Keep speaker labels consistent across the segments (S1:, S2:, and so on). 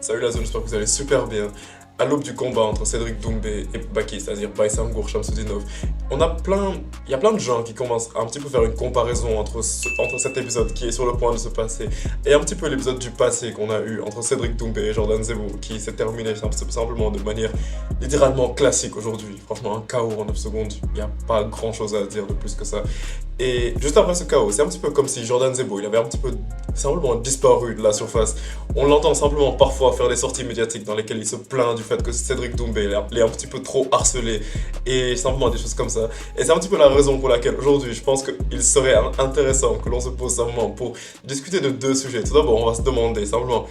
S1: Salut la zone, j'espère que vous allez super bien. À l'aube du combat entre Cédric Doumbé et Baki, c'est-à-dire Baissam Shamsudinov, il y a plein de gens qui commencent à un petit peu faire une comparaison entre cet épisode qui est sur le point de se passer et un petit peu l'épisode du passé qu'on a eu entre Cédric Doumbé et Jordan Zebo, qui s'est terminé simplement de manière littéralement classique aujourd'hui. Franchement, un KO en 9 secondes, il n'y a pas grand-chose à dire de plus que ça. Et juste après ce chaos, c'est un petit peu comme si Jordan Zebo, il avait un petit peu simplement disparu de la surface. On l'entend simplement parfois faire des sorties médiatiques dans lesquelles il se plaint du fait que Cédric Doumbé l'est un petit peu trop harcelé et simplement des choses comme ça. Et c'est un petit peu la raison pour laquelle aujourd'hui, je pense qu'il serait intéressant que l'on se pose simplement pour discuter de deux sujets. Tout d'abord, on va se demander simplement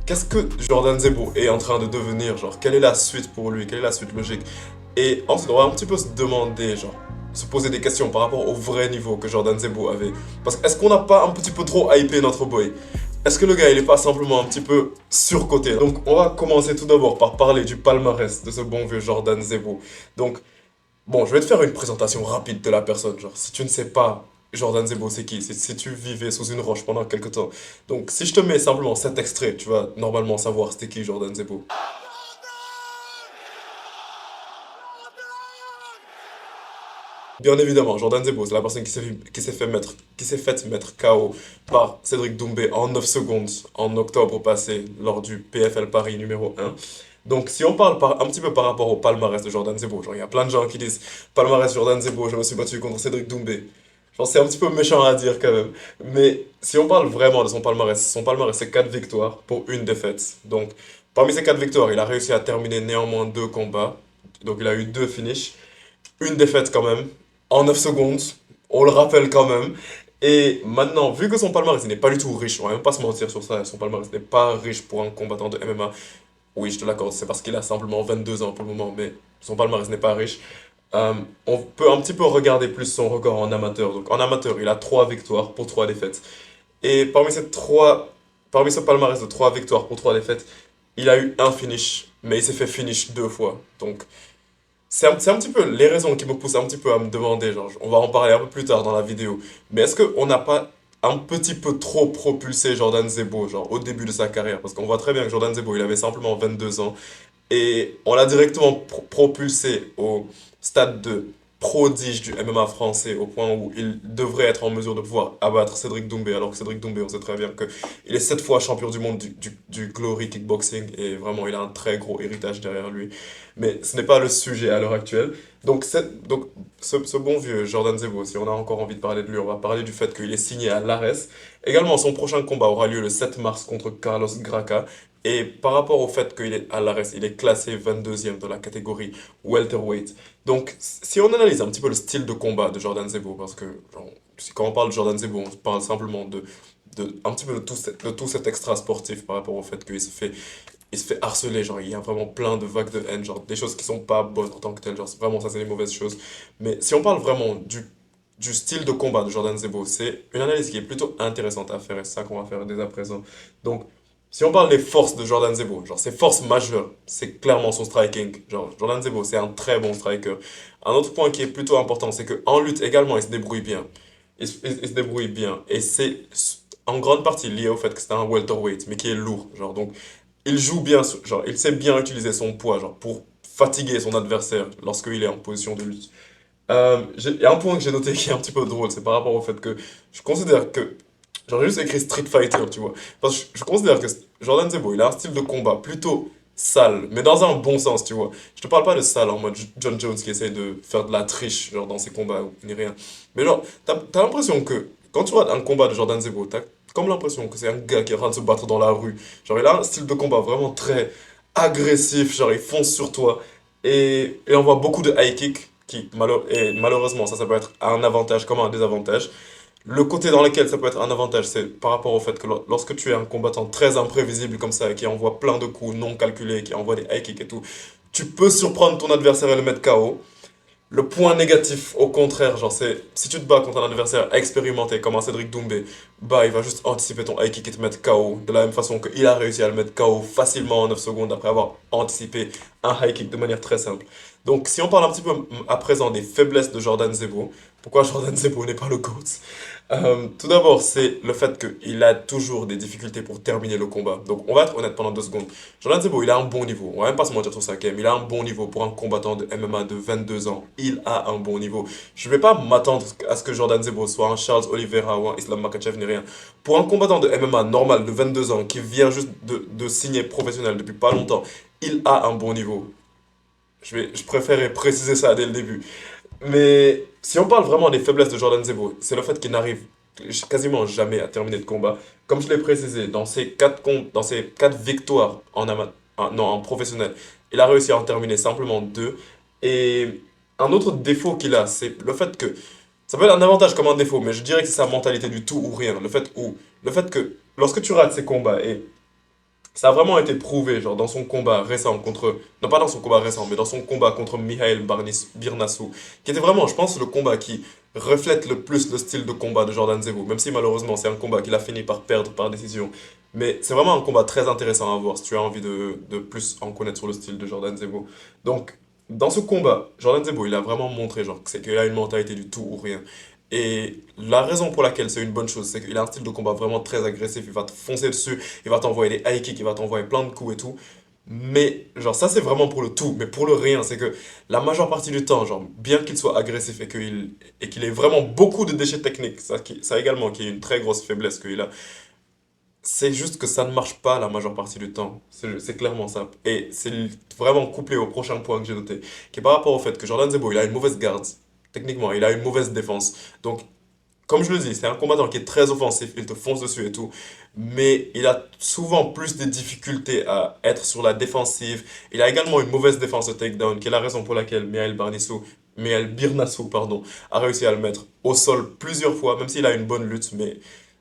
S1: qu'est-ce que Jordan Zebo est en train de devenir, genre quelle est la suite pour lui, quelle est la suite logique. Et ensuite, on va un petit peu se demander, genre se poser des questions par rapport au vrai niveau que Jordan Zebo avait. Parce que est-ce qu'on n'a pas un petit peu trop hypé notre boy? Est-ce que le gars il est pas simplement un petit peu surcoté? Donc on va commencer tout d'abord par parler du palmarès de ce bon vieux Jordan Zebo. Donc bon, je vais te faire une présentation rapide de la personne. Genre si tu ne sais pas Jordan Zebo c'est qui? Si tu vivais sous une roche pendant quelque temps. Donc si je te mets simplement cet extrait, tu vas normalement savoir c'était qui Jordan Zebo. Bien évidemment, Jordan Zebo, c'est la personne qui s'est fait mettre KO par Cédric Doumbé en 9 secondes en octobre passé lors du PFL Paris numéro 1. Donc, si on parle un petit peu par rapport au palmarès de Jordan Zebo, genre, il y a plein de gens qui disent palmarès Jordan Zebo, je me suis battu contre Cédric Doumbé. Genre, c'est un petit peu méchant à dire quand même. Mais si on parle vraiment de son palmarès c'est 4 victoires pour une défaite. Donc, parmi ces 4 victoires, il a réussi à terminer néanmoins 2 combats. Donc, il a eu 2 finishes, une défaite quand même, en 9 secondes, on le rappelle quand même. Et maintenant, vu que son palmarès il n'est pas du tout riche, on va même pas se mentir sur ça, son palmarès n'est pas riche pour un combattant de MMA. Oui, je te l'accorde, c'est parce qu'il a simplement 22 ans pour le moment, mais son palmarès n'est pas riche. On peut un petit peu regarder plus son record en amateur. Donc en amateur, il a 3 victoires pour 3 défaites. Et parmi ce palmarès de 3 victoires pour 3 défaites, il a eu un finish, mais il s'est fait finish 2 fois. Donc c'est un petit peu les raisons qui me poussent un petit peu à me demander, genre, on va en parler un peu plus tard dans la vidéo, mais est-ce qu'on n'a pas un petit peu trop propulsé Jordan Zebo, genre, au début de sa carrière? Parce qu'on voit très bien que Jordan Zebo, il avait simplement 22 ans, et on l'a directement propulsé au stade de prodige du MMA français, au point où il devrait être en mesure de pouvoir abattre Cédric Doumbé, alors que Cédric Doumbé, on sait très bien qu'il est 7 fois champion du monde du Glory Kickboxing, et vraiment, il a un très gros héritage derrière lui. Mais ce n'est pas le sujet à l'heure actuelle. Donc ce bon vieux Jordan Zebo, si on a encore envie de parler de lui, on va parler du fait qu'il est signé à l'ARES. Également, son prochain combat aura lieu le 7 mars contre Carlos Graca. Et par rapport au fait qu'il est à l'ARES, il est classé 22e de la catégorie welterweight. Donc, si on analyse un petit peu le style de combat de Jordan Zebo, parce que genre, quand on parle de Jordan Zebo, on parle simplement un petit peu de tout cet extra sportif par rapport au fait il se fait harceler, genre il y a vraiment plein de vagues de haine, genre des choses qui sont pas bonnes en tant que telles, genre vraiment ça c'est des mauvaises choses. Mais si on parle vraiment du style de combat de Jordan Zebo, c'est une analyse qui est plutôt intéressante à faire et c'est ça qu'on va faire dès à présent. Donc si on parle des forces de Jordan Zebo, genre ses forces majeures, c'est clairement son striking. Genre Jordan Zebo c'est un très bon striker. Un autre point qui est plutôt important, c'est qu'en lutte également il se débrouille bien. Il se débrouille bien et c'est en grande partie lié au fait que c'est un welterweight mais qui est lourd, genre donc il joue bien, genre, il sait bien utiliser son poids, genre, pour fatiguer son adversaire lorsqu'il est en position de lutte. Il y a un point que j'ai noté qui est un petit peu drôle, c'est par rapport au fait que je considère que, genre, j'ai juste écrit Street Fighter, tu vois, parce que je considère que Jordan Zebo, il a un style de combat plutôt sale, mais dans un bon sens, tu vois. Je te parle pas de sale en mode John Jones qui essaie de faire de la triche, genre, dans ses combats ou ni rien. Mais genre, t'as l'impression que, quand tu vois un combat de Jordan Zebo, t'as comme l'impression que c'est un gars qui est en train de se battre dans la rue. Genre, il a un style de combat vraiment très agressif, genre, il fonce sur toi. Et on voit beaucoup de high kick et malheureusement, ça peut être un avantage comme un désavantage. Le côté dans lequel ça peut être un avantage, c'est par rapport au fait que lorsque tu es un combattant très imprévisible comme ça, qui envoie plein de coups non calculés, qui envoie des high kicks et tout, tu peux surprendre ton adversaire et le mettre KO. Le point négatif, au contraire, genre c'est si tu te bats contre un adversaire expérimenté comme un Cédric Doumbé, bah il va juste anticiper ton high kick et te mettre KO de la même façon qu'il a réussi à le mettre KO facilement en 9 secondes après avoir anticipé un high kick de manière très simple. Donc si on parle un petit peu à présent des faiblesses de Jordan Zebo, pourquoi Jordan Zebo n'est pas le GOAT? Tout d'abord, c'est le fait qu'il a toujours des difficultés pour terminer le combat. Donc, on va être honnête pendant 2 secondes. Jordan Zebo, il a un bon niveau. On va même pas se mentir sur ça, quand même. Il a un bon niveau pour un combattant de MMA de 22 ans. Il a un bon niveau. Je vais pas m'attendre à ce que Jordan Zebo soit un Charles Oliveira ou un Islam Makhachev ni rien. Pour un combattant de MMA normal de 22 ans qui vient juste de signer professionnel depuis pas longtemps, il a un bon niveau. Je préférais préciser ça dès le début. Mais si on parle vraiment des faiblesses de Jordan Zebo, c'est le fait qu'il n'arrive quasiment jamais à terminer de combat. Comme je l'ai précisé, dans ses 4 victoires non, en professionnel, il a réussi à en terminer simplement 2. Et un autre défaut qu'il a, c'est le fait que, ça peut être un avantage comme un défaut, mais je dirais que c'est sa mentalité du tout ou rien. Le fait que lorsque tu rates ses combats et ça a vraiment été prouvé, genre dans son combat récent contre, non pas dans son combat récent, mais dans son combat contre Birnassou, qui était vraiment, je pense, le combat qui reflète le plus le style de combat de Jordan Zebo, même si malheureusement c'est un combat qu'il a fini par perdre par décision. Mais c'est vraiment un combat très intéressant à voir si tu as envie de plus en connaître sur le style de Jordan Zebo. Donc, dans ce combat, Jordan Zebo, il a vraiment montré genre, que c'est qu'il a une mentalité du tout ou rien. Et la raison pour laquelle c'est une bonne chose, c'est qu'il a un style de combat vraiment très agressif. Il va te foncer dessus, il va t'envoyer des high kicks, il va t'envoyer plein de coups et tout. Mais, genre, ça c'est vraiment pour le tout. Mais pour le rien, c'est que la majeure partie du temps, genre, bien qu'il soit agressif et qu'il ait vraiment beaucoup de déchets techniques, ça également, qui est une très grosse faiblesse qu'il a, c'est juste que ça ne marche pas la majeure partie du temps. C'est clairement ça. Et c'est vraiment couplé au prochain point que j'ai noté, qui est par rapport au fait que Jordan Zebo, il a une mauvaise garde. Techniquement, il a une mauvaise défense. Donc, comme je le dis, c'est un combattant qui est très offensif, il te fonce dessus et tout, mais il a souvent plus de difficultés à être sur la défensive. Il a également une mauvaise défense au takedown, qui est la raison pour laquelle Mihail Birnassou, pardon, a réussi à le mettre au sol plusieurs fois, même s'il a une bonne lutte, mais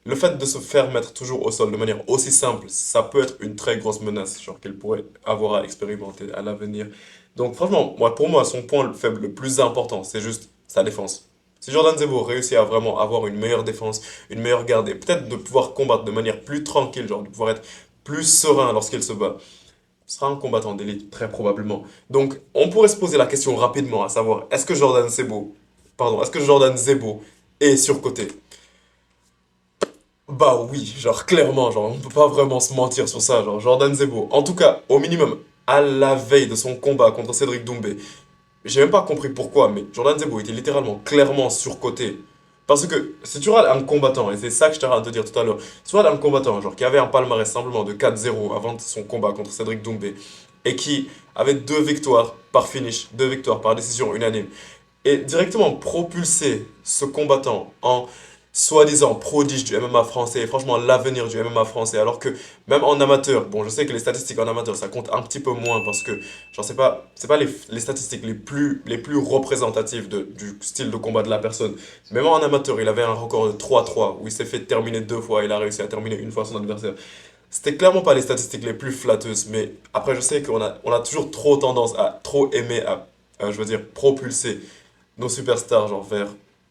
S1: le fait de se faire mettre toujours au sol de manière aussi simple, ça peut être une très grosse menace, genre qu'il pourrait avoir à expérimenter à l'avenir. Donc franchement, pour moi, son point faible le plus important, c'est juste sa défense. Si Jordan Zebo réussit à vraiment avoir une meilleure défense, une meilleure garde, et peut-être de pouvoir combattre de manière plus tranquille, genre de pouvoir être plus serein lorsqu'il se bat, ce sera un combattant d'élite, très probablement. Donc, on pourrait se poser la question rapidement, à savoir, est-ce que Jordan Zebo est surcoté? Bah oui, genre clairement, genre on peut pas vraiment se mentir sur ça, genre Jordan Zebo, en tout cas, au minimum, à la veille de son combat contre Cédric Doumbé, j'ai même pas compris pourquoi, mais Jordan Zebo était littéralement clairement surcoté. Parce que si tu regardes un combattant, et c'est ça que je t'arrête de dire tout à l'heure, si tu regardes un combattant genre, qui avait un palmarès simplement de 4-0 avant son combat contre Cédric Doumbé, et qui avait 2 victoires par finish, 2 victoires par décision unanime, et directement propulser ce combattant en soi-disant prodige du MMA français, et franchement l'avenir du MMA français, alors que même en amateur, bon je sais que les statistiques en amateur ça compte un petit peu moins parce que genre c'est pas les statistiques les plus représentatives du style de combat de la personne. Même en amateur il avait un record de 3-3 où il s'est fait terminer 2 fois, il a réussi à terminer une fois son adversaire. C'était clairement pas les statistiques les plus flatteuses, mais après je sais on a toujours trop tendance à trop aimer je veux dire propulser nos superstars genre vers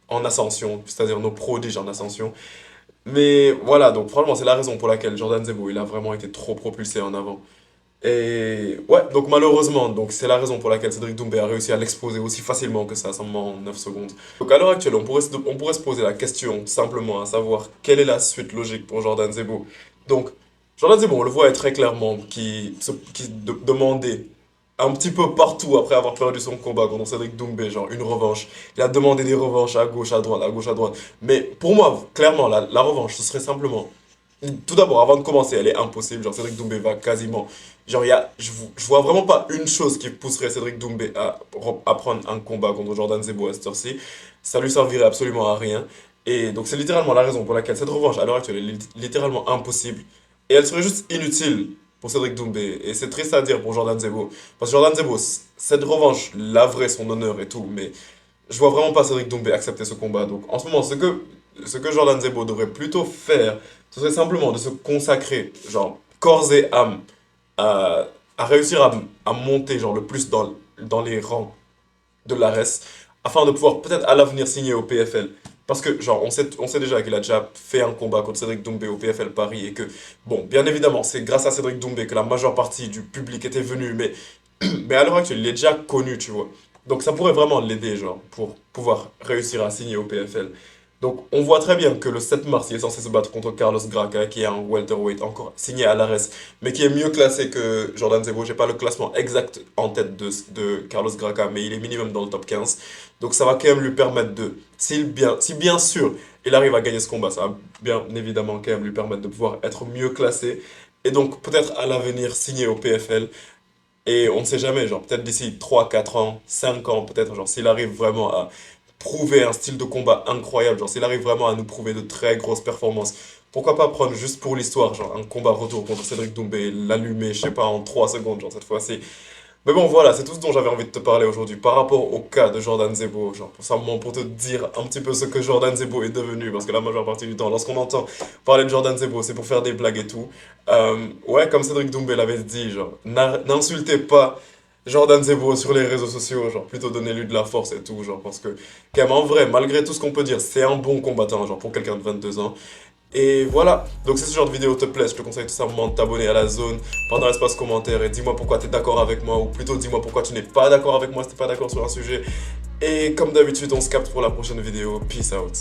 S1: en ascension, c'est-à-dire nos prodiges en ascension. Mais voilà, donc franchement, c'est la raison pour laquelle Jordan Zebo, il a vraiment été trop propulsé en avant. Et ouais, donc malheureusement, donc c'est la raison pour laquelle Cédric Doumbé a réussi à l'exposer aussi facilement que ça, seulement en 9 secondes. Donc à l'heure actuelle, on pourrait se poser la question simplement, à savoir quelle est la suite logique pour Jordan Zebo. Donc, Jordan Zebo, on le voit très clairement, qui demandait un petit peu partout après avoir perdu son combat contre Cédric Doumbé, genre une revanche. Il a demandé des revanches à gauche, à droite, à gauche, à droite. Mais pour moi, clairement, la revanche, ce serait simplement tout d'abord, avant de commencer, elle est impossible. Genre, Cédric Doumbé va quasiment. Genre, je vois vraiment pas une chose qui pousserait Cédric Doumbé à prendre un combat contre Jordan Zebo à cette heure-ci. Ça lui servirait absolument à rien. Et donc, c'est littéralement la raison pour laquelle cette revanche, à l'heure actuelle, est littéralement impossible. Et elle serait juste inutile pour Cédric Doumbé. Et c'est triste à dire pour Jordan Zebo. Parce que Jordan Zebo, cette revanche laverait son honneur et tout. Mais je vois vraiment pas Cédric Doumbé accepter ce combat. Donc, en ce moment, ce que Jordan Zebo devrait plutôt faire, ce serait simplement de se consacrer, genre, corps et âme, à réussir à monter, genre, le plus dans les rangs de l'ARES, afin de pouvoir peut-être à l'avenir signer au PFL. Parce que, genre, on sait déjà qu'il a déjà fait un combat contre Cédric Doumbé au PFL Paris et que, bon, bien évidemment, c'est grâce à Cédric Doumbé que la majeure partie du public était venue, mais, mais à l'heure actuelle, il est déjà connu, tu vois. Donc ça pourrait vraiment l'aider, genre, pour pouvoir réussir à signer au PFL. Donc on voit très bien que le 7 mars, il est censé se battre contre Carlos Graca, qui est un welterweight encore signé à l'ARES, mais qui est mieux classé que Jordan Zebo. J'ai pas le classement exact en tête de Carlos Graca, mais il est minimum dans le top 15. Donc ça va quand même lui permettre de, si bien sûr il arrive à gagner ce combat, ça va bien évidemment quand même lui permettre de pouvoir être mieux classé. Et donc peut-être à l'avenir signer au PFL. Et on ne sait jamais, genre peut-être d'ici 3 4 ans, 5 ans, peut-être, genre s'il arrive vraiment à prouver un style de combat incroyable, genre s'il arrive vraiment à nous prouver de très grosses performances, pourquoi pas prendre juste pour l'histoire, genre un combat retour contre Cédric Doumbé, l'allumer, je sais pas, en 3 secondes, genre cette fois-ci. Mais bon, voilà, c'est tout ce dont j'avais envie de te parler aujourd'hui par rapport au cas de Jordan Zebo. Genre, simplement pour te dire un petit peu ce que Jordan Zebo est devenu. Parce que la majeure partie du temps, lorsqu'on entend parler de Jordan Zebo, c'est pour faire des blagues et tout. Ouais, comme Cédric Doumbé l'avait dit, genre, n'insultez pas Jordan Zebo sur les réseaux sociaux. Genre, plutôt donnez-lui de la force et tout. Genre, parce que, quand même, en vrai, malgré tout ce qu'on peut dire, c'est un bon combattant, genre, pour quelqu'un de 22 ans. Et voilà, donc si ce genre de vidéo te plaît, je te conseille tout simplement de t'abonner à la zone, pendant l'espace commentaire et dis-moi pourquoi tu es d'accord avec moi, ou plutôt dis-moi pourquoi tu n'es pas d'accord avec moi si tu n'es pas d'accord sur un sujet. Et comme d'habitude, on se capte pour la prochaine vidéo. Peace out.